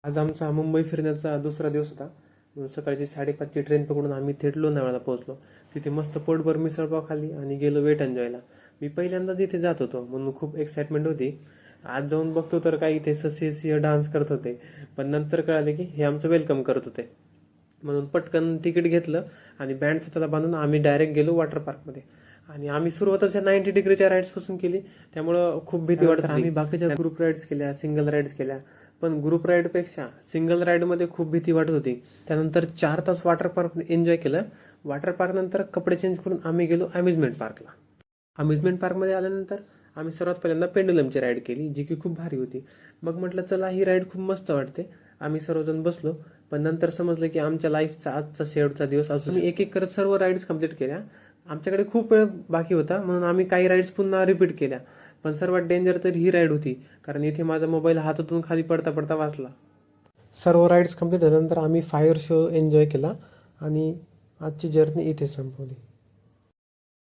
आज आमचा मुंबई फिरण्याचा दुसरा दिवस होता. सकाळची 5:30ची ट्रेन पकडून आम्ही थेट लोणावळ्याला पोहोचलो. तिथे मस्त पोटभर मिसळपाव खाल्ली आणि गेलो वेट एन्जॉयला. मी पहिल्यांदा तिथे जात होतो म्हणून खूप एक्साइटमेंट होती. आज जाऊन बघतो तर काही इथे ससे सिंह डान्स करत होते, पण नंतर कळाले की हे आमचं वेलकम करत होते. म्हणून पटकन तिकीट घेतलं आणि बँड स्वतःला बांधून आम्ही डायरेक्ट गेलो वॉटर पार्कमध्ये. आणि आम्ही सुरुवातच ह्या 90 डिग्रीच्या राईड्सपासून केली, त्यामुळं खूप भीती वाटत होती. आम्ही बाकीच्या ग्रुप राईड्स केल्या, सिंगल राईड्स केल्या, पण ग्रुप राईडपेक्षा सिंगल राईडमध्ये खूप भीती वाटत होती. त्यानंतर 4 तास वॉटर पार्क एन्जॉय केलं. वॉटर पार्क नंतर कपडे चेंज करून आम्ही गेलो अम्युजमेंट पार्कला. अम्युजमेंट पार्कमध्ये आल्यानंतर आम्ही सर्वात पहिल्यांदा पेंडुलमची राईड केली, जी की खूप भारी होती. मग म्हटलं चला ही राईड खूप मस्त वाटते. आम्ही सर्वजण बसलो, पण नंतर समजलं की आमच्या लाईफचा आजचा शेवटचा दिवस असून एक एक करत सर्व राईड्स कंप्लीट केल्या. आमच्याकडे खूप वेळ बाकी होता म्हणून आम्ही काही राईड्स पुन्हा रिपीट केल्या. पण सर्वात डेंजर तर ही राईड होती, कारण इथे माझा मोबाईल हातातून खाली पडता पडता वाचला. सर्व राईड्स कंप्लीट झाल्यानंतर आम्ही फायर शो एन्जॉय केला आणि आजची जर्नी इथे संपवली.